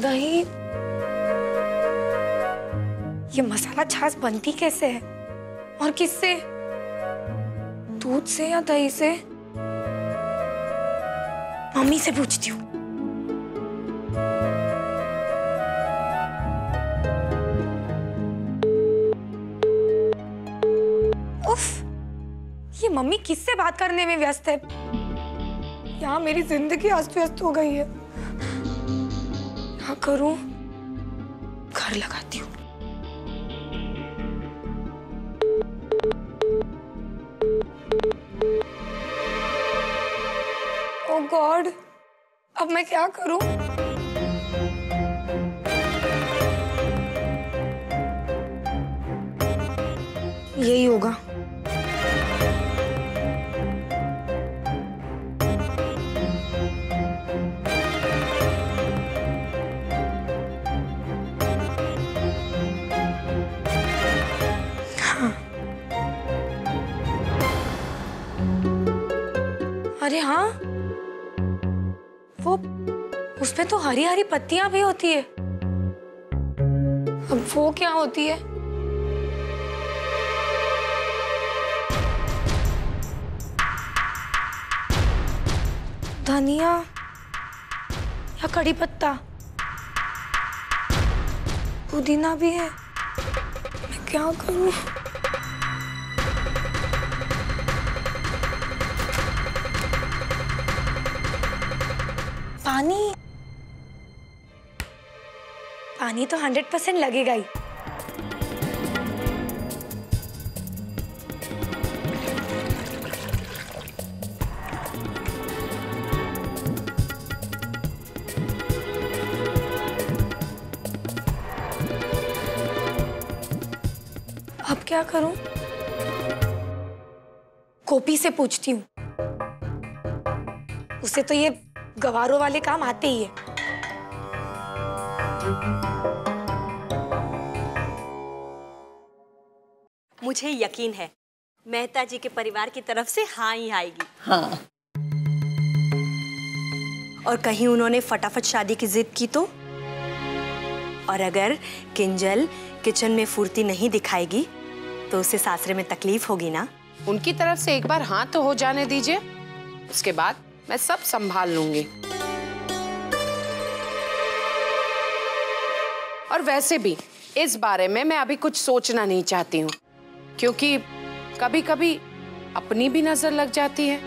दही, ये मसाला छाछ बनती कैसे है और किससे? दूध से या दही से? मम्मी से पूछती हूँ। उफ, ये मम्मी किससे बात करने में व्यस्त है? यहाँ मेरी जिंदगी अस्त व्यस्त हो गई है। क्या करूं? घर लगाती हूँ। ओह गॉड, अब मैं क्या करूं? यही होगा। अरे हाँ, वो उसमें तो हरी हरी पत्तियां भी होती है। अब वो क्या होती है? धनिया या कड़ी पत्ता? पुदीना भी है। मैं क्या करूं? पानी, पानी तो 100% लगेगा ही। अब क्या करूं? गोपी से पूछती हूँ। उसे तो ये गवारों वाले काम आते ही है। मुझे यकीन है मेहता जी के परिवार की तरफ से हाँ ही आएगी। हाँ। और कहीं उन्होंने फटाफट शादी की जिद की तो? और अगर किंजल किचन में फुर्ती नहीं दिखाएगी तो उसे सासरे में तकलीफ होगी ना? उनकी तरफ से एक बार हाँ तो हो जाने दीजिए, उसके बाद मैं सब संभाल लूंगी। और वैसे भी इस बारे में मैं अभी कुछ सोचना नहीं चाहती हूँ, क्योंकि कभी कभी अपनी भी नजर लग जाती है।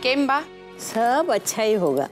केम्बा, सब अच्छा ही होगा।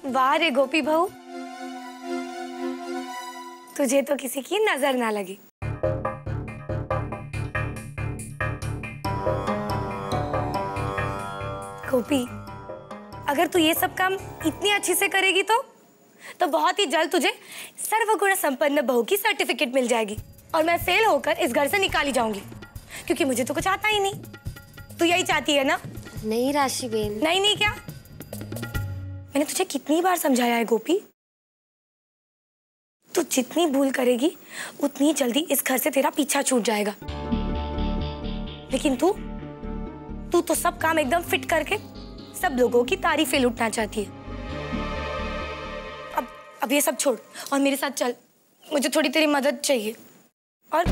वाह रे गोपी बहू, तुझे तो किसी की नजर ना लगी। गोपी, अगर तू ये सब काम इतनी अच्छी से करेगी तो बहुत ही जल्द तुझे सर्वगुण संपन्न बहू की सर्टिफिकेट मिल जाएगी और मैं फेल होकर इस घर से निकाली जाऊंगी, क्योंकि मुझे तो कुछ आता ही नहीं। तू यही चाहती है ना? नहीं राशि बेन। नहीं क्या? मैंने तुझे कितनी बार समझाया है गोपी, तू जितनी भूल करेगी उतनी जल्दी इस घर से तेरा पीछा छूट जाएगा। लेकिन तू तो सब काम एकदम फिट करके सब लोगों की तारीफें लूटना चाहती है। अब ये सब छोड़ और मेरे साथ चल, मुझे थोड़ी तेरी मदद चाहिए। और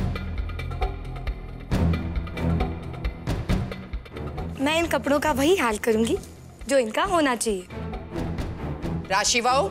मैं इन कपड़ों का वही हाल करूंगी जो इनका होना चाहिए। राशि बहू,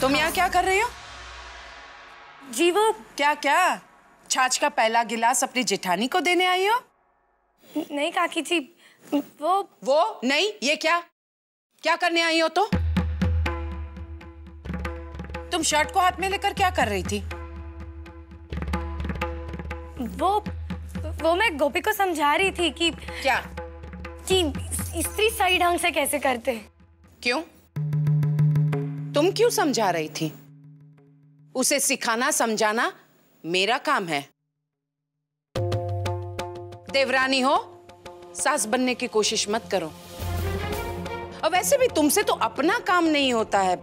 तुम यहाँ क्या कर रही हो? जी वो क्या क्या छाछ का पहला गिलास अपनी जेठानी को देने आई हो? नहीं काकी जी, वो नहीं, ये क्या करने आई हो? तो तुम शर्ट को हाथ में लेकर क्या कर रही थी? वो मैं गोपी को समझा रही थी कि क्या? कि स्त्री सही ढंग से कैसे करते हैं। क्यों? तुम क्यों समझा रही थी? उसे सिखाना समझाना मेरा काम है। देवरानी हो, सास बनने की कोशिश मत करो। और वैसे भी तुमसे तो अपना काम नहीं होता है।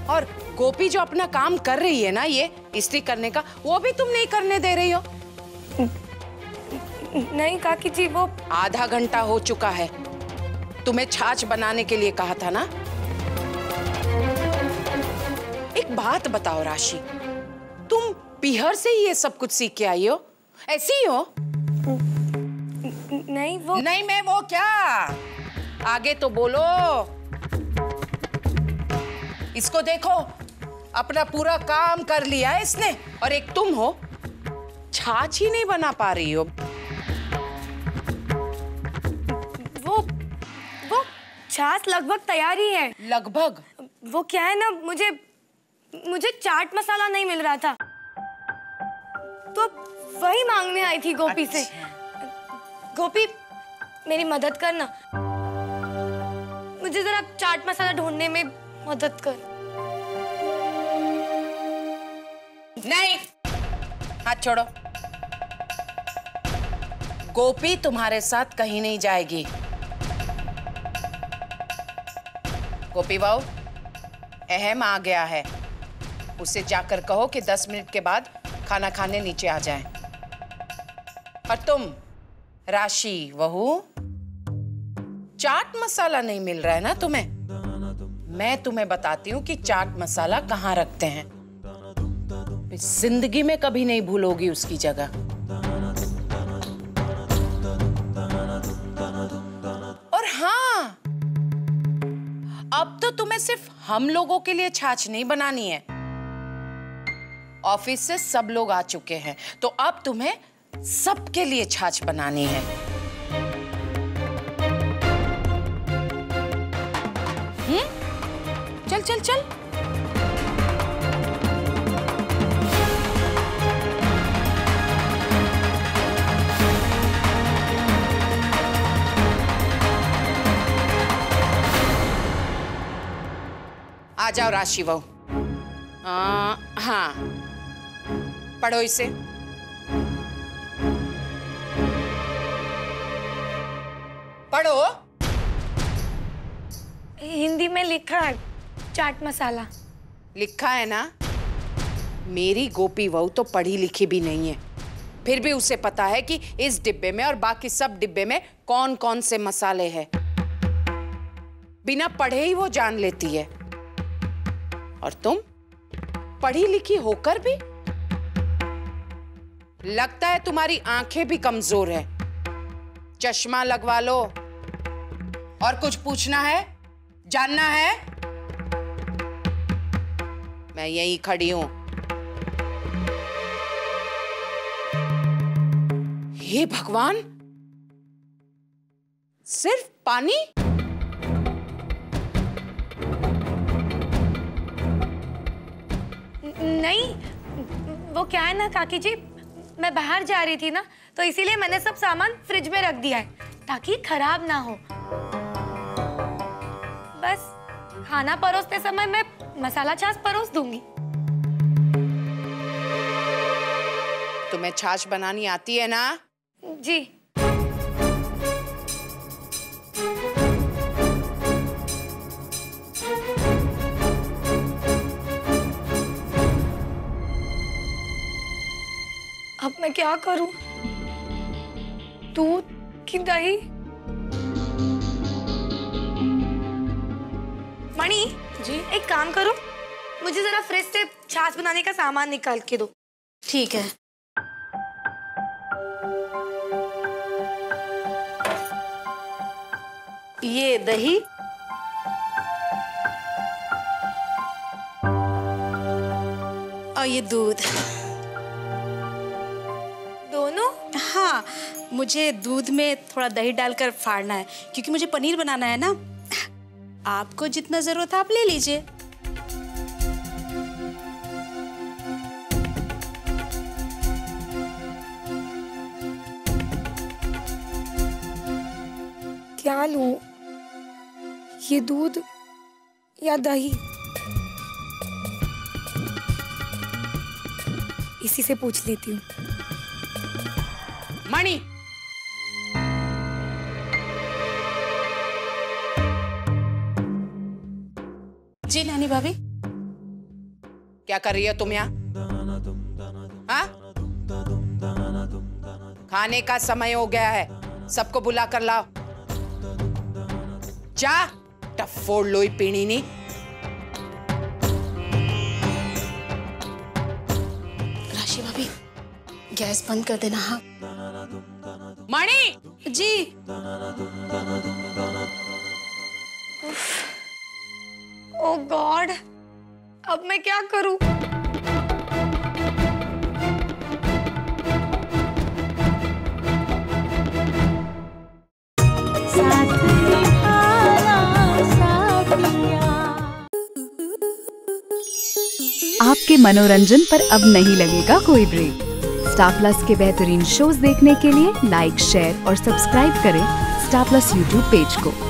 और गोपी जो अपना काम कर रही है ना, ये इस्त्री करने का, वो भी तुम नहीं करने दे रही हो। नहीं काकी जी, वो आधा घंटा हो चुका है। तुम्हें छाछ बनाने के लिए कहा था ना। एक बात बताओ राशि, तुम पीहर से ही ये सब कुछ सीख के आई हो? ऐसी ही हो? नहीं वो नहीं, मैं वो क्या? आगे तो बोलो। इसको देखो, अपना पूरा काम कर लिया है इसने, और एक तुम हो, छाछ ही नहीं बना पा रही हो। वो छाछ लगभग तैयार ही है। लगभग? वो क्या है ना, मुझे चाट मसाला नहीं मिल रहा था, तो वही मांगने आई थी गोपी से। गोपी, मेरी मदद करना, मुझे जरा चाट मसाला ढूंढने में मदद कर। नहीं, हाथ छोड़ो। गोपी तुम्हारे साथ कहीं नहीं जाएगी। गोपी बहू, अहम आ गया है। उसे जाकर कहो कि 10 मिनट के बाद खाना खाने नीचे आ जाए। और तुम राशि बहू, चाट मसाला नहीं मिल रहा है ना तुम्हें? मैं तुम्हें बताती हूँ कि चाट मसाला कहाँ रखते हैं। जिंदगी में कभी नहीं भूलोगी उसकी जगह। और हाँ, अब तो तुम्हें सिर्फ हम लोगों के लिए छाछ नहीं बनानी है। ऑफिस से सब लोग आ चुके हैं, तो अब तुम्हें सबके लिए छाछ बनानी है। चल चल चल। आ जाओ राशि बहू। हाँ, पढ़ो इसे। पढ़ो। हिंदी में लिखा है चाट मसाला। लिखा है ना? मेरी गोपी बहू तो पढ़ी लिखी भी नहीं है, फिर भी उसे पता है कि इस डिब्बे में और बाकी सब डिब्बे में कौन कौन से मसाले हैं। बिना पढ़े ही वो जान लेती है। और तुम पढ़ी लिखी होकर भी? लगता है तुम्हारी आंखें भी कमजोर है। चश्मा लगवा लो। और कुछ पूछना है, जानना है? मैं यहीं खड़ी हूं। हे भगवान, सिर्फ पानी? नहीं, वो क्या है ना काकी जी, मैं बाहर जा रही थी ना, तो इसीलिए मैंने सब सामान फ्रिज में रख दिया है ताकि खराब ना हो। बस खाना परोसते समय मैं मसाला छाछ परोस दूंगी। तुम्हें छाछ बनानी आती है ना? जी। अब मैं क्या करूं? दूध की दही? मणि जी, एक काम करो, मुझे जरा फ्रिज से छाछ बनाने का सामान निकाल के दो। ठीक है। ये दही ये दूध। दोनों? हाँ, मुझे दूध में थोड़ा दही डालकर फाड़ना है क्योंकि मुझे पनीर बनाना है ना। आपको जितना जरूरत है आप ले लीजिए। क्या लूं? ये दूध या दही? इसी से पूछ लेती हूँ। मणि, जी नानी भाभी। क्या कर रही हो तुम यहाँ? हाँ? खाने का समय हो गया है, सबको बुला कर लाओ। जा, टफोड़ लोई पीनी नहीं। राशि भाभी, गैस बंद कर देना। हाँ मणि जी। ओह गॉड, अब मैं क्या करूं? आपके मनोरंजन पर अब नहीं लगेगा कोई ब्रेक। स्टार प्लस के बेहतरीन शोज देखने के लिए लाइक, शेयर और सब्सक्राइब करें स्टार प्लस यूट्यूब पेज को।